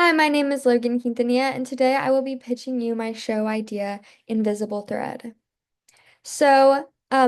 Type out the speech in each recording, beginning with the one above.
Hi, my name is Logan Quintanilla, and today I will be pitching you my show idea, Invisible Thread.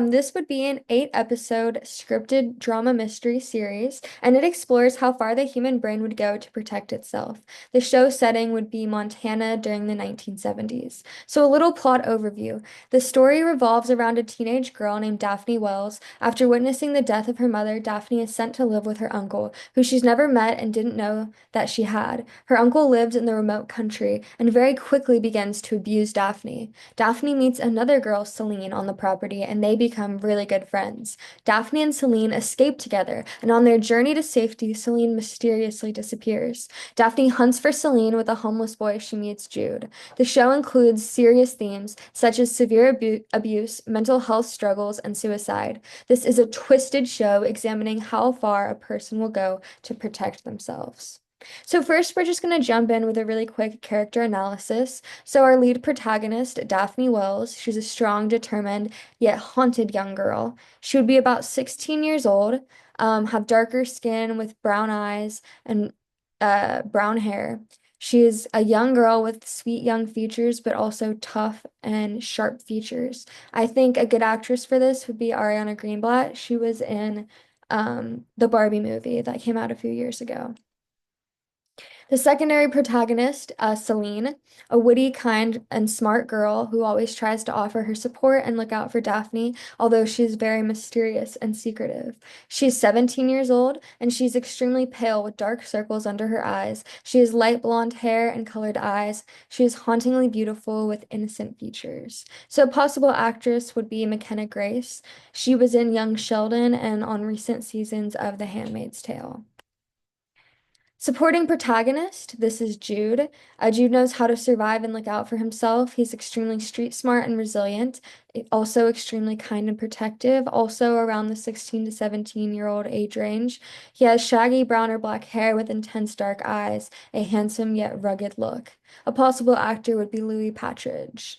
This would be an 8-episode scripted drama mystery series, and it explores how far the human brain would go to protect itself. The show setting would be Montana during the 1970s. So, a little plot overview. The story revolves around a teenage girl named Daphne Wells. After witnessing the death of her mother, Daphne is sent to live with her uncle, who she's never met and didn't know that she had. Her uncle lived in the remote country and very quickly begins to abuse Daphne. Daphne meets another girl, Celine, on the property, and they become really good friends. Daphne and Celine escape together, and on their journey to safety, Celine mysteriously disappears. Daphne hunts for Celine with a homeless boy she meets, Jude. The show includes serious themes such as severe abuse, mental health struggles, and suicide. This is a twisted show examining how far a person will go to protect themselves. So first, we're just going to jump in with a really quick character analysis. So our lead protagonist, Daphne Wells, she's a strong, determined, yet haunted young girl. She would be about 16 years old, have darker skin with brown eyes and brown hair. She is a young girl with sweet young features, but also tough and sharp features. I think a good actress for this would be Ariana Greenblatt. She was in the Barbie movie that came out a few years ago. The secondary protagonist, Celine, a witty, kind, and smart girl who always tries to offer her support and look out for Daphne, although she's very mysterious and secretive. She's 17 years old and she's extremely pale with dark circles under her eyes. She has light blonde hair and colored eyes. She is hauntingly beautiful with innocent features. So, a possible actress would be McKenna Grace. She was in Young Sheldon and on recent seasons of The Handmaid's Tale. Supporting protagonist, this is Jude. Jude knows how to survive and look out for himself. He's extremely street smart and resilient, also extremely kind and protective, also around the 16 to 17-year-old age range. He has shaggy brown or black hair with intense dark eyes, a handsome yet rugged look. A possible actor would be Louis Patridge.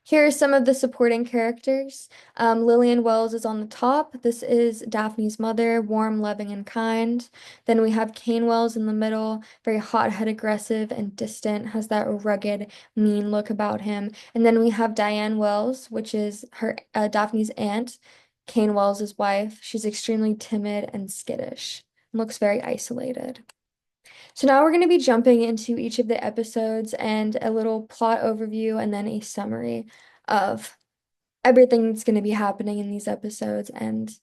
Here are some of the supporting characters. Lillian Wells is on the top. This is Daphne's mother, warm, loving, and kind. Then we have Kane Wells in the middle, very hot-head, aggressive, and distant, has that rugged, mean look about him. And then we have Diane Wells, which is her Daphne's aunt, Kane Wells' wife. She's extremely timid and skittish, and looks very isolated. So now we're going to be jumping into each of the episodes and a little plot overview and then a summary of everything that's going to be happening in these episodes and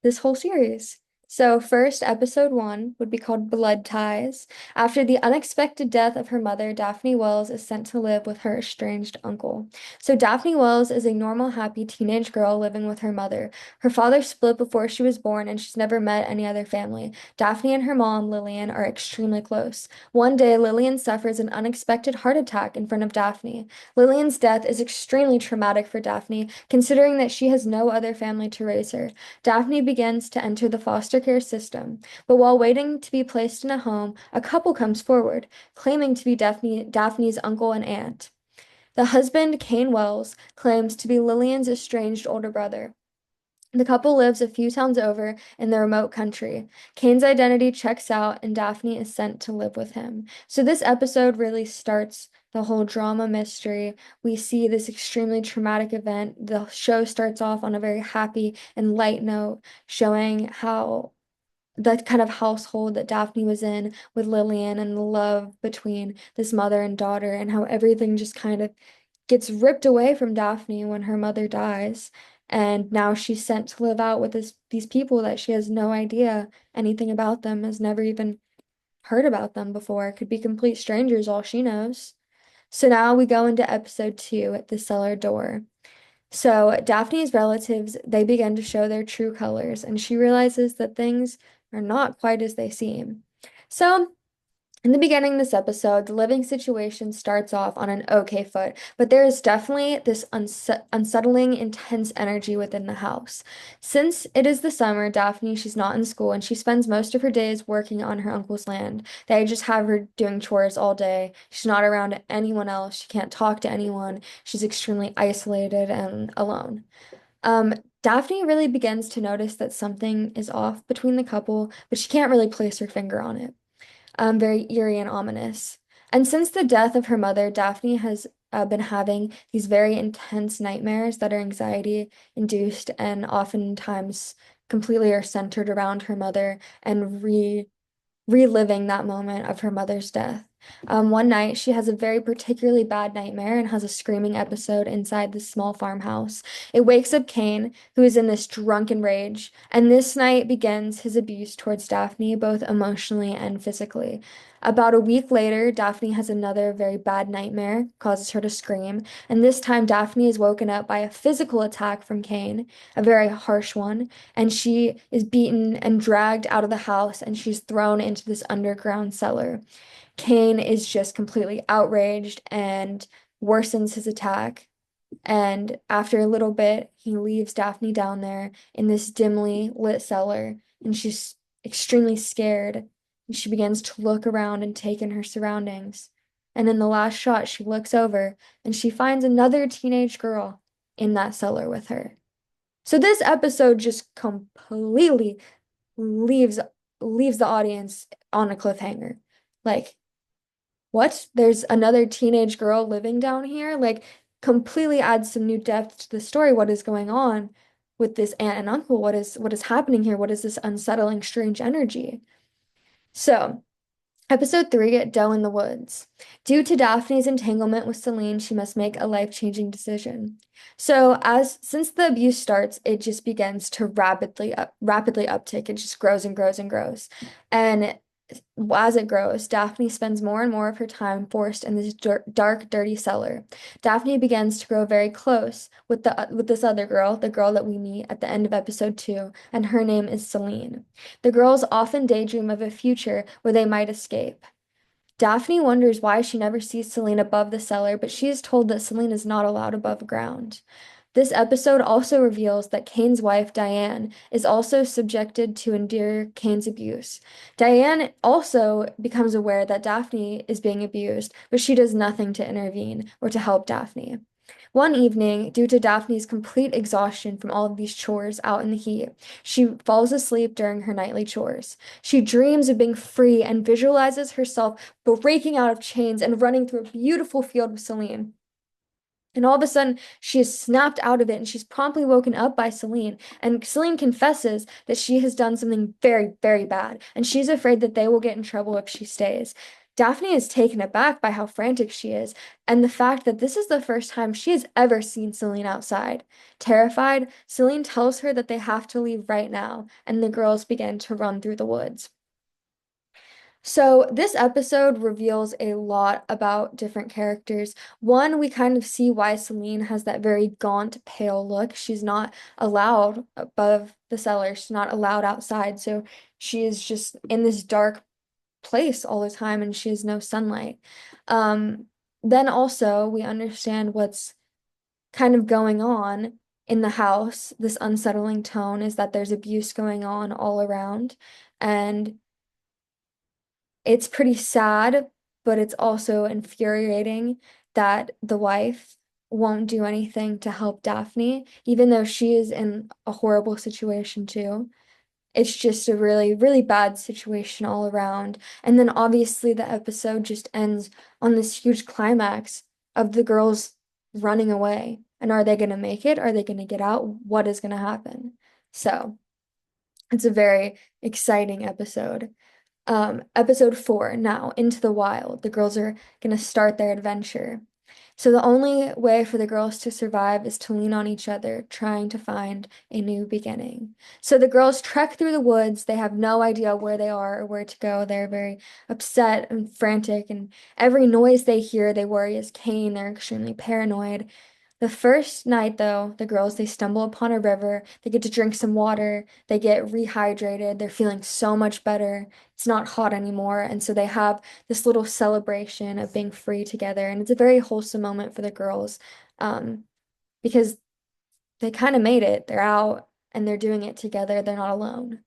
this whole series. So, first, episode 1 would be called Blood Ties. After the unexpected death of her mother, Daphne Wells is sent to live with her estranged uncle. So, Daphne Wells is a normal, happy teenage girl living with her mother. Her father split before she was born, and she's never met any other family. Daphne and her mom, Lillian, are extremely close. One day, Lillian suffers an unexpected heart attack in front of Daphne. Lillian's death is extremely traumatic for Daphne, considering that she has no other family to raise her. Daphne begins to enter the foster care system, but while waiting to be placed in a home, a couple comes forward, claiming to be Daphne's uncle and aunt. The husband, Kane Wells, claims to be Lillian's estranged older brother. The couple lives a few towns over in the remote country. Kane's identity checks out, and Daphne is sent to live with him. So, this episode really starts the whole drama mystery. We see this extremely traumatic event. The show starts off on a very happy and light note, showing how the kind of household that Daphne was in with Lillian and the love between this mother and daughter, and how everything just kind of gets ripped away from Daphne when her mother dies. And now she's sent to live out with these people that she has no idea anything about them, has never even heard about them before, could be complete strangers, all she knows. So now we go into episode 2 at the cellar door. So Daphne's relatives, they begin to show their true colors, and she realizes that things are not quite as they seem. So in the beginning of this episode, the living situation starts off on an okay foot, but there is definitely this unsettling, intense energy within the house. Since it is the summer, Daphne, she's not in school and she spends most of her days working on her uncle's land. They just have her doing chores all day. She's not around anyone else. She can't talk to anyone. She's extremely isolated and alone. Daphne really begins to notice that something is off between the couple, but she can't really place her finger on it. Very eerie and ominous. And since the death of her mother, Daphne has been having these very intense nightmares that are anxiety induced and oftentimes completely are centered around her mother and reliving that moment of her mother's death. One night, she has a very particularly bad nightmare and has a screaming episode inside this small farmhouse. It wakes up Cain, who is in this drunken rage, and this night begins his abuse towards Daphne, both emotionally and physically. About a week later, Daphne has another very bad nightmare, causes her to scream, and this time Daphne is woken up by a physical attack from Cain, a very harsh one, and she is beaten and dragged out of the house and she's thrown into this underground cellar. Cain is just completely outraged and worsens his attack. And after a little bit, he leaves Daphne down there in this dimly lit cellar, and she's extremely scared. And she begins to look around and take in her surroundings. And in the last shot, she looks over and she finds another teenage girl in that cellar with her. So this episode just completely leaves leaves the audience on a cliffhanger. Like, what? There's another teenage girl living down here? Like, completely adds some new depth to the story. What is going on with this aunt and uncle? What is happening here? What is this unsettling, strange energy? So, Episode 3, Doe in the Woods. Due to Daphne's entanglement with Celine, she must make a life-changing decision. So, as since the abuse starts, it just begins to rapidly uptick. It just grows and grows and grows. And as it grows, Daphne spends more and more of her time forced in this dark, dirty cellar. Daphne begins to grow very close with this other girl, the girl that we meet at the end of episode 2, and her name is Celine. The girls often daydream of a future where they might escape. Daphne wonders why she never sees Celine above the cellar, but she is told that Celine is not allowed above ground. This episode also reveals that Cain's wife, Diane, is also subjected to endure Cain's abuse. Diane also becomes aware that Daphne is being abused, but she does nothing to intervene or to help Daphne. One evening, due to Daphne's complete exhaustion from all of these chores out in the heat, she falls asleep during her nightly chores. She dreams of being free and visualizes herself breaking out of chains and running through a beautiful field with Celine. And all of a sudden, she is snapped out of it and she's promptly woken up by Celine. And Celine confesses that she has done something very, very bad. And she's afraid that they will get in trouble if she stays. Daphne is taken aback by how frantic she is and the fact that this is the first time she has ever seen Celine outside. Terrified, Celine tells her that they have to leave right now, and the girls begin to run through the woods. So, this episode reveals a lot about different characters. One, we kind of see why Celine has that very gaunt, pale look. She's not allowed above the cellar, she's not allowed outside. So, she is just in this dark place all the time and she has no sunlight. Um, then also, we understand what's kind of going on in the house. This unsettling tone is that there's abuse going on all around. And it's pretty sad, but it's also infuriating that the wife won't do anything to help Daphne, even though she is in a horrible situation too. It's just a really, really bad situation all around. And then obviously the episode just ends on this huge climax of the girls running away. And are they going to make it? Are they going to get out? What is going to happen? So it's a very exciting episode. Episode 4, now, Into the Wild. The girls are going to start their adventure. So the only way for the girls to survive is to lean on each other, trying to find a new beginning. So the girls trek through the woods. They have no idea where they are or where to go. They're very upset and frantic, and every noise they hear, they worry is Cain. They're extremely paranoid. The first night, though, the girls they stumble upon a river. They get to drink some water. They get rehydrated. They're feeling so much better. It's not hot anymore, and so they have this little celebration of being free together, and it's a very wholesome moment for the girls, um, because they kind of made it. They're out and they're doing it together. They're not alone.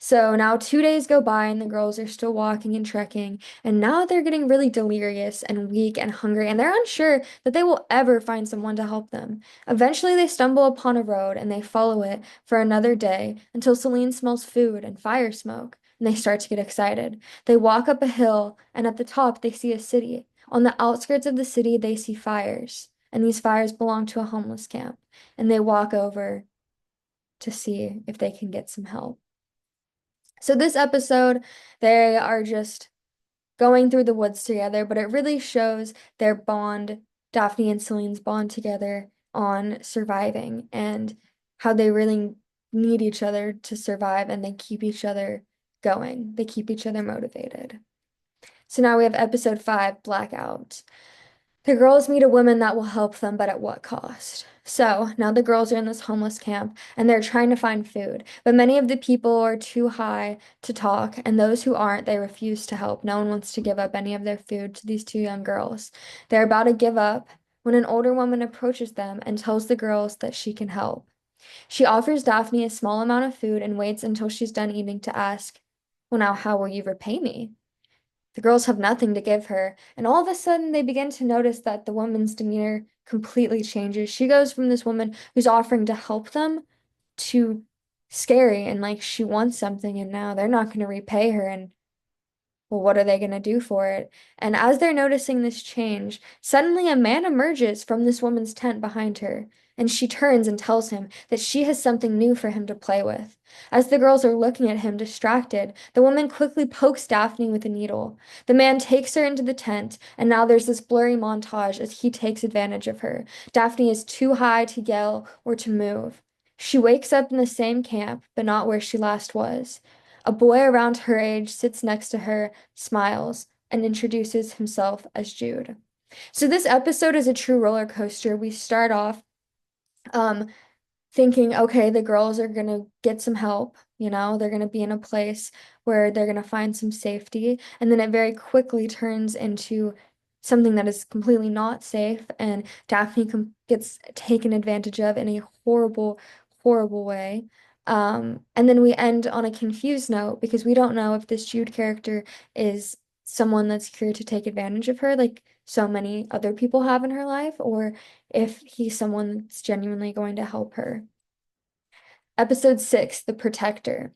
So now 2 days go by and the girls are still walking and trekking, and now they're getting really delirious and weak and hungry, and they're unsure that they will ever find someone to help them. Eventually, they stumble upon a road and they follow it for another day until Celine smells food and fire smoke, and they start to get excited. They walk up a hill, and at the top, they see a city. On the outskirts of the city, they see fires, and these fires belong to a homeless camp, and they walk over to see if they can get some help. So this episode, they are just going through the woods together, but it really shows their bond, Daphne and Celine's bond together on surviving and how they really need each other to survive and they keep each other going. They keep each other motivated. So now we have episode 5, Blackout. The girls meet a woman that will help them, but at what cost? So now the girls are in this homeless camp and they're trying to find food, but many of the people are too high to talk, and those who aren't, they refuse to help. No one wants to give up any of their food to these two young girls. They're about to give up when an older woman approaches them and tells the girls that she can help. She offers Daphne a small amount of food and waits until she's done eating to ask, "Well, now how will you repay me?" The girls have nothing to give her, and all of a sudden they begin to notice that the woman's demeanor completely changes. She goes from this woman who's offering to help them to scary and like she wants something, and now they're not going to repay her, and well, what are they going to do for it? And as they're noticing this change, suddenly a man emerges from this woman's tent behind her, and she turns and tells him that she has something new for him to play with. As the girls are looking at him distracted, the woman quickly pokes Daphne with a needle. The man takes her into the tent, and now there's this blurry montage as he takes advantage of her. Daphne is too high to yell or to move. She wakes up in the same camp, but not where she last was. A boy around her age sits next to her, smiles, and introduces himself as Jude. So this episode is a true roller coaster. We start off um, thinking, okay, the girls are gonna get some help, they're gonna be in a place where they're gonna find some safety, and then it very quickly turns into something that is completely not safe, and Daphne gets taken advantage of in a horrible, horrible way. And then we end on a confused note because we don't know if this Jude character is someone that's here to take advantage of her, like so many other people have in her life, or if he's someone that's genuinely going to help her. Episode 6, The Protector.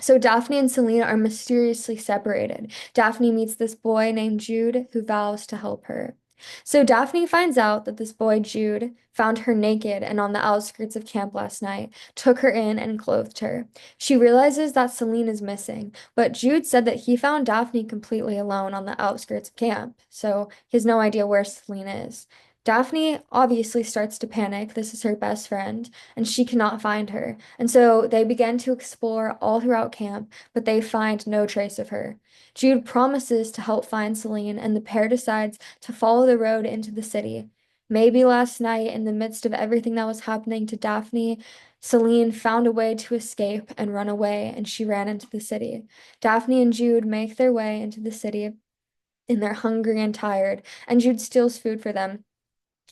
So Daphne and Selena are mysteriously separated. Daphne meets this boy named Jude who vows to help her. So Daphne finds out that this boy Jude found her naked and on the outskirts of camp last night, took her in and clothed her. She realizes that Celine is missing, but Jude said that he found Daphne completely alone on the outskirts of camp, so he has no idea where Celine is. Daphne obviously starts to panic. This is her best friend, and she cannot find her. And so they begin to explore all throughout camp, but they find no trace of her. Jude promises to help find Celine, and the pair decides to follow the road into the city. Maybe last night, in the midst of everything that was happening to Daphne, Celine found a way to escape and run away, and she ran into the city. Daphne and Jude make their way into the city, and they're hungry and tired, and Jude steals food for them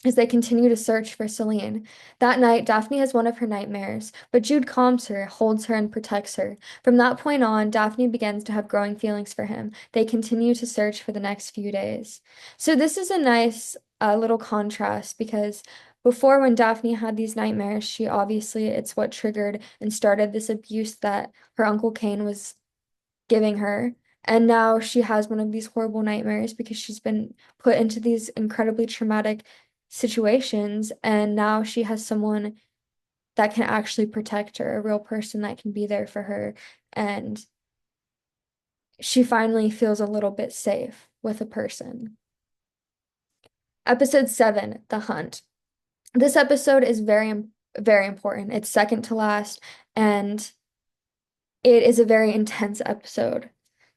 as they continue to search for Celine. That night, Daphne has one of her nightmares, but Jude calms her, holds her, and protects her. From that point on, Daphne begins to have growing feelings for him. They continue to search for the next few days. So this is a nice little contrast because before, when Daphne had these nightmares, it's what triggered and started this abuse that her Uncle Cain was giving her. And now she has one of these horrible nightmares because she's been put into these incredibly traumatic situations. And now she has someone that can actually protect her, a real person that can be there for her. And she finally feels a little bit safe with a person. Episode 7, The Hunt. This episode is very important. It's second to last, and it is a very intense episode.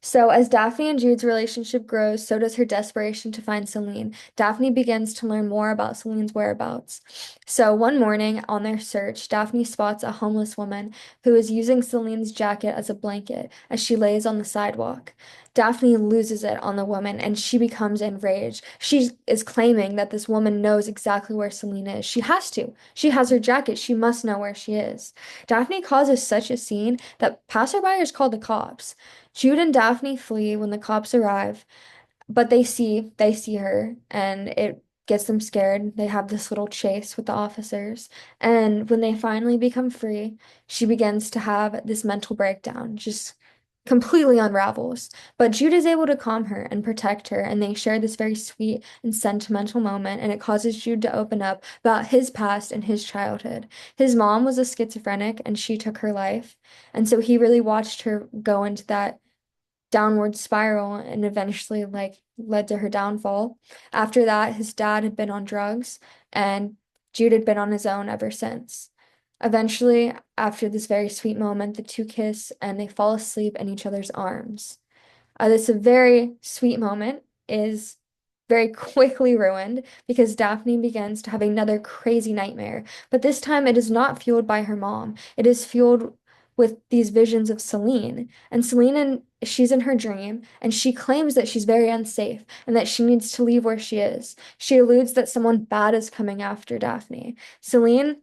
So, as Daphne and Jude's relationship grows, so does her desperation to find Celine. Daphne begins to learn more about Celine's whereabouts. So, one morning on their search, Daphne spots a homeless woman who is using Celine's jacket as a blanket as she lays on the sidewalk. Daphne loses it on the woman and she becomes enraged. She is claiming that this woman knows exactly where Celine is. She has to. She has her jacket. She must know where she is. Daphne causes such a scene that passerbyers call the cops. Jude and Daphne flee when the cops arrive, but they see her and it gets them scared. They have this little chase with the officers, and when they finally become free, she begins to have this mental breakdown, just completely unravels. But Jude is able to calm her and protect her, and they share this very sweet and sentimental moment, and it causes Jude to open up about his past and his childhood. His mom was a schizophrenic and she took her life, and so he really watched her go into that downward spiral and eventually like led to her downfall. After that, his dad had been on drugs and Jude had been on his own ever since. Eventually, after this very sweet moment, the two kiss and they fall asleep in each other's arms. This very sweet moment is very quickly ruined because Daphne begins to have another crazy nightmare. But this time it is not fueled by her mom. It is fueled with these visions of Celine. And Celine, and she's in her dream, and she claims that she's very unsafe and that she needs to leave where she is. She alludes that someone bad is coming after Daphne. Celine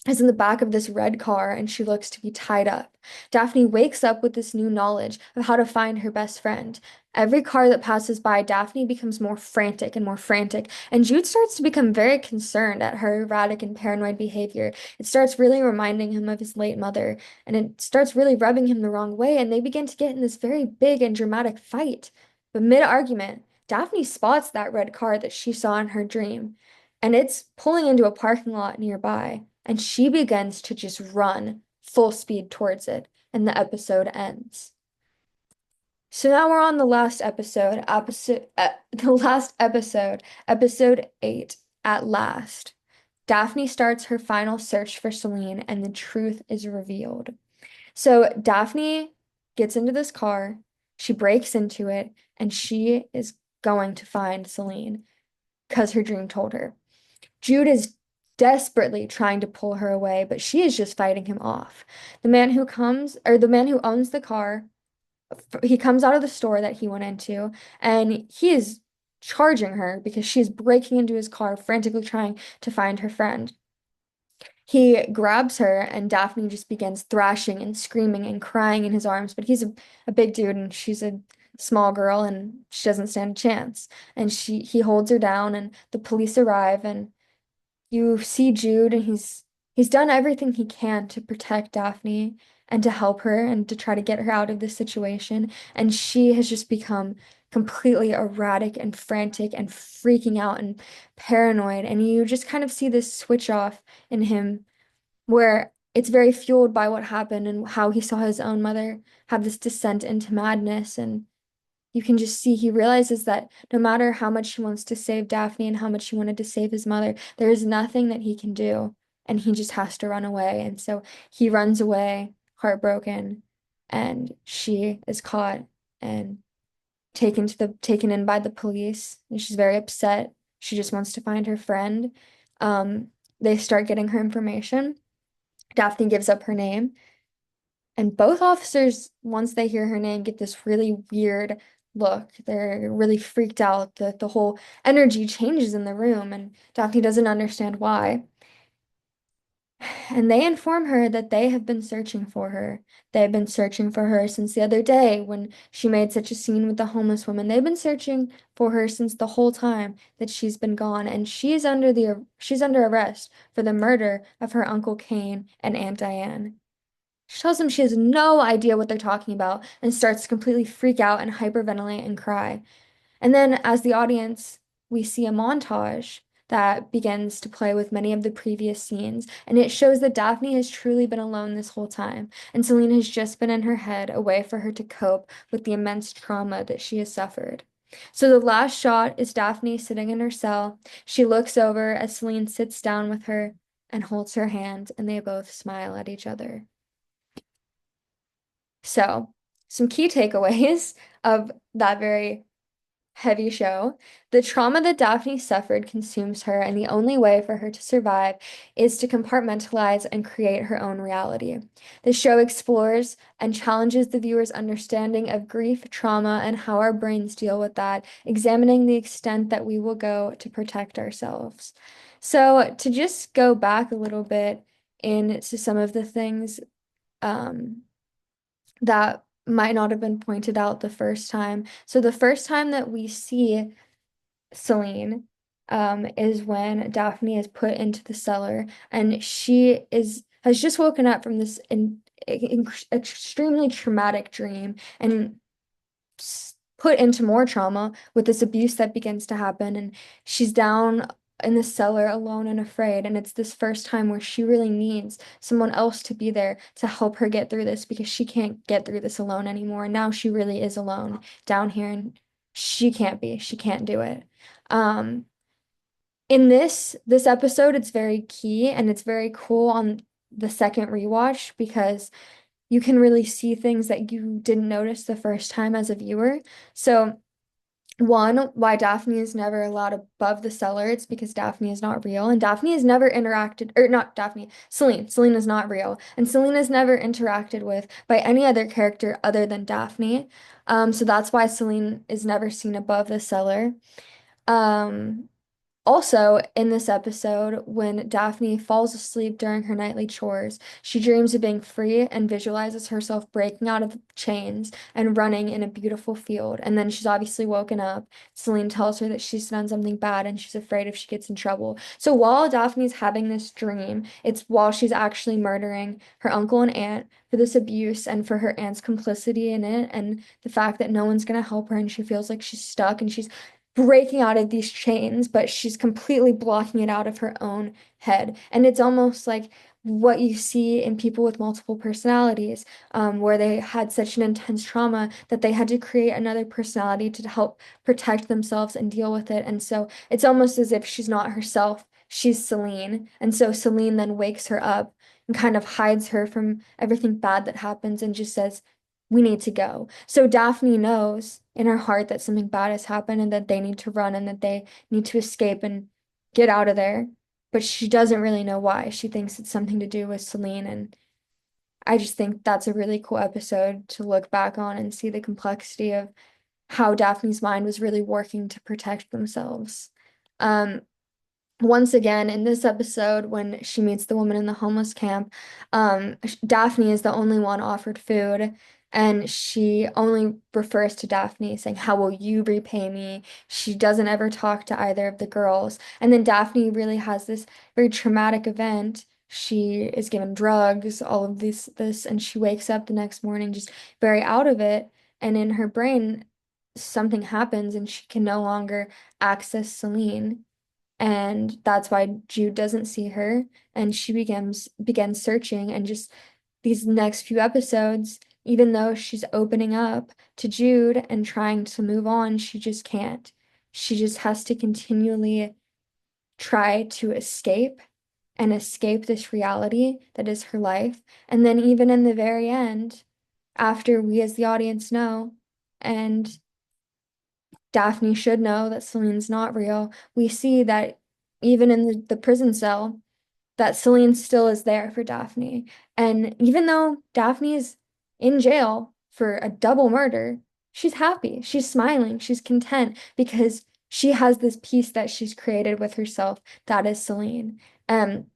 is in the back of this red car and she looks to be tied up. Daphne wakes up with this new knowledge of how to find her best friend. Every car that passes by, Daphne becomes more frantic, and Jude starts to become very concerned at her erratic and paranoid behavior. It starts really reminding him of his late mother, and it starts really rubbing him the wrong way, and they begin to get in this very big and dramatic fight. But mid-argument, Daphne spots that red car that she saw in her dream, and it's pulling into a parking lot nearby and she begins to just run full speed towards it, and the episode ends. So now we're on the last episode 8, At Last. Daphne starts her final search for Celine, and the truth is revealed. So Daphne gets into this car, she breaks into it, and she is going to find Celine because her dream told her. Jude is desperately trying to pull her away, but she is just fighting him off. The man who owns the car, he comes out of the store that he went into, and he is charging her because she is breaking into his car, frantically trying to find her friend. He grabs her, and Daphne just begins thrashing and screaming and crying in his arms, but he's a big dude, and she's a small girl, and she doesn't stand a chance. And he holds her down, and the police arrive, and you see Jude, and he's done everything he can to protect Daphne and to help her and to try to get her out of this situation. And she has just become completely erratic and frantic and freaking out and paranoid. And you just kind of see this switch off in him where it's very fueled by what happened and how he saw his own mother have this descent into madness. And you can just see he realizes that no matter how much he wants to save Daphne and how much he wanted to save his mother, there is nothing that he can do, and he just has to run away. And so he runs away, heartbroken, and she is caught and taken in by the police, and she's very upset. She just wants to find her friend. They start getting her information. Daphne gives up her name. And both officers, once they hear her name, get this really weird look. They're really freaked out. The whole energy changes in the room, and Daphne doesn't understand why. And they inform her that they have been searching for her. They've been searching for her since the other day when she made such a scene with the homeless woman. They've been searching for her since the whole time that she's been gone, and she's under arrest for the murder of her Uncle Kane and Aunt Diane. She tells him she has no idea what they're talking about and starts to completely freak out and hyperventilate and cry. And then, as the audience, we see a montage that begins to play with many of the previous scenes, and it shows that Daphne has truly been alone this whole time, and Celine has just been in her head, a way for her to cope with the immense trauma that she has suffered. So the last shot is Daphne sitting in her cell. She looks over as Celine sits down with her and holds her hand, and they both smile at each other. So, some key takeaways of that very heavy show. The trauma that Daphne suffered consumes her, and the only way for her to survive is to compartmentalize and create her own reality. The show explores and challenges the viewer's understanding of grief, trauma, and how our brains deal with that, examining the extent that we will go to protect ourselves. So, to just go back a little bit into some of the things um, that might not have been pointed out the first time. So the first time that we see Celine is when Daphne is put into the cellar and she is has just woken up from this extremely traumatic dream and put into more trauma with this abuse that begins to happen, and she's down in the cellar alone and afraid, and it's this first time where she really needs someone else to be there to help her get through this because she can't get through this alone anymore, and now she really is alone down here, and she can't do it. um in this episode, it's very key and it's very cool on the second rewatch because you can really see things that you didn't notice the first time as a viewer. So, one, why Daphne is never allowed above the cellar, it's because Daphne is not real, and Daphne has never interacted, or not Daphne, Celine. Celine is not real, and Celine is never interacted with by any other character other than Daphne. So that's why Celine is never seen above the cellar. Um, Also, in this episode, when Daphne falls asleep during her nightly chores, she dreams of being free and visualizes herself breaking out of chains and running in a beautiful field. And then she's obviously woken up. Celine tells her that she's done something bad and she's afraid if she gets in trouble. So while Daphne's having this dream, it's while she's actually murdering her uncle and aunt for this abuse and for her aunt's complicity in it and the fact that no one's gonna help her and she feels like she's stuck and she's breaking out of these chains, but she's completely blocking it out of her own head. And it's almost like what you see in people with multiple personalities, where they had such an intense trauma that they had to create another personality to help protect themselves and deal with it. And so it's almost as if she's not herself, she's Celine. And so Celine then wakes her up and kind of hides her from everything bad that happens and just says, we need to go. So Daphne knows in her heart that something bad has happened and that they need to run and that they need to escape and get out of there. But she doesn't really know why. She thinks it's something to do with Celine. And I just think that's a really cool episode to look back on and see the complexity of how Daphne's mind was really working to protect themselves. Um, Once again, in this episode, when she meets the woman in the homeless camp, Daphne is the only one offered food, and she only refers to Daphne, saying, how will you repay me? She doesn't ever talk to either of the girls. And then Daphne really has this very traumatic event. She is given drugs, all of this, and she wakes up the next morning just very out of it. And in her brain, something happens, and she can no longer access Celine, and that's why Jude doesn't see her, and she begins searching, and just these next few episodes, even though she's opening up to Jude and trying to move on, she just can't. She just has to continually try to escape and escape this reality that is her life. And then even in the very end, after we as the audience know, and Daphne should know that Celine's not real, we see that even in the prison cell, that Celine still is there for Daphne. And even though Daphne is in jail for a double murder, she's happy, she's smiling, she's content because she has this peace that she's created with herself. That is Celine. Um,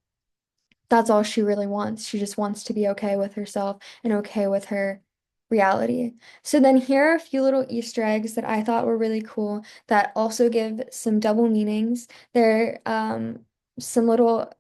that's all she really wants. She just wants to be okay with herself and okay with her reality. So then here are a few little Easter eggs that I thought were really cool that also give some double meanings. They're some little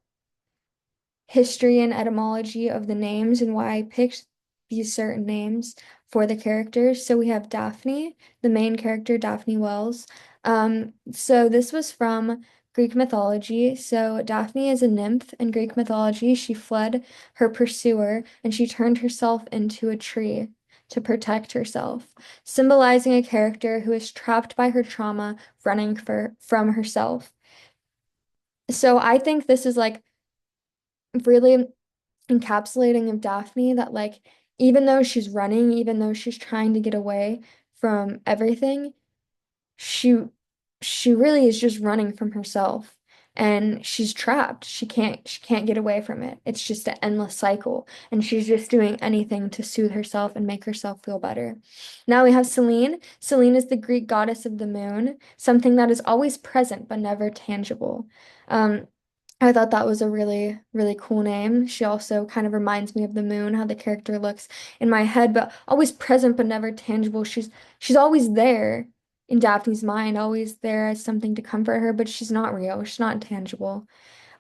history and etymology of the names and why I picked these certain names for the characters. So we have Daphne, the main character, Daphne Wells. So this was from Greek mythology. So Daphne is a nymph in Greek mythology. She fled her pursuer and she turned herself into a tree to protect herself, symbolizing a character who is trapped by her trauma, running from herself. So I think this is like really encapsulating of Daphne that like even though she's running, even though she's trying to get away from everything, she she really is just running from herself and she's trapped. She can't get away from it. It's just an endless cycle and she's just doing anything to soothe herself and make herself feel better. Now we have Selene. Selene is the Greek goddess of the moon, something that is always present but never tangible. Um, I thought that was a really, really cool name. She also kind of reminds me of the moon, how the character looks in my head, but always present but never tangible. She's always there in Daphne's mind, always there as something to comfort her, but she's not real. She's not tangible.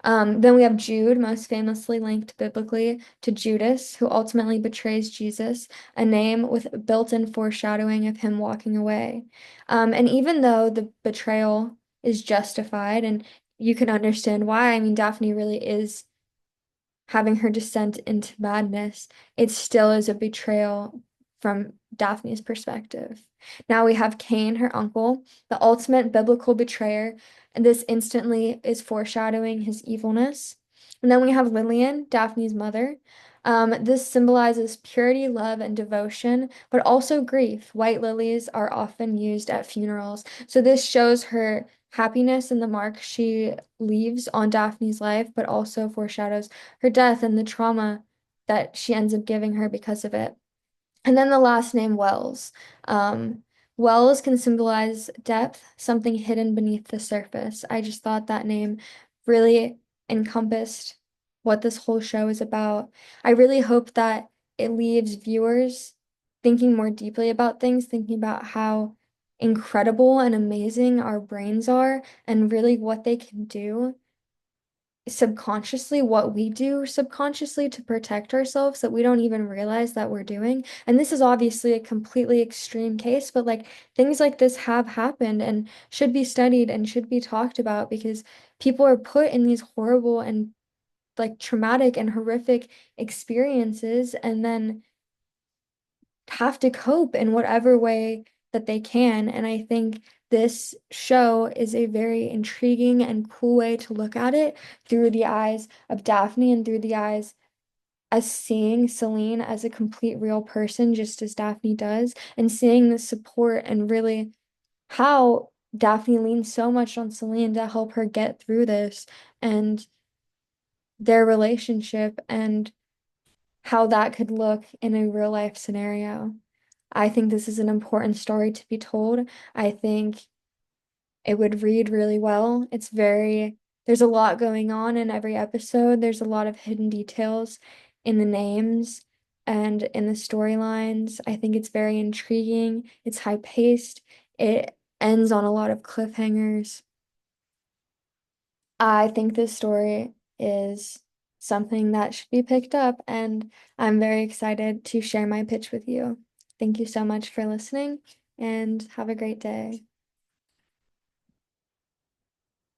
Then we have Jude, most famously linked biblically to Judas, who ultimately betrays Jesus, a name with built-in foreshadowing of him walking away. And even though the betrayal is justified, and you can understand why, I mean, Daphne really is having her descent into madness, it still is a betrayal from Daphne's perspective. Now we have Cain, her uncle, the ultimate biblical betrayer, and this instantly is foreshadowing his evilness. And then we have Lillian, Daphne's mother. This symbolizes purity, love, and devotion, but also grief. White lilies are often used at funerals. So this shows her happiness and the mark she leaves on Daphne's life, but also foreshadows her death and the trauma that she ends up giving her because of it. And then the last name, Wells. Um, Wells can symbolize depth, something hidden beneath the surface. I just thought that name really encompassed what this whole show is about. I really hope that it leaves viewers thinking more deeply about things, thinking about how incredible and amazing our brains are and really what they can do subconsciously, what we do subconsciously to protect ourselves that we don't even realize that we're doing. And this is obviously a completely extreme case, but like things like this have happened and should be studied and should be talked about because people are put in these horrible and like traumatic and horrific experiences and then have to cope in whatever way that they can. And I think this show is a very intriguing and cool way to look at it through the eyes of Daphne and through the eyes as seeing Selene as a complete real person, just as Daphne does, and seeing the support and really how Daphne leans so much on Selene to help her get through this and their relationship and how that could look in a real life scenario. I think this is an important story to be told. I think it would read really well. There's a lot going on in every episode. There's a lot of hidden details in the names and in the storylines. I think it's very intriguing. It's high paced. It ends on a lot of cliffhangers. I think this story is something that should be picked up, and I'm very excited to share my pitch with you. Thank you so much for listening, and have a great day.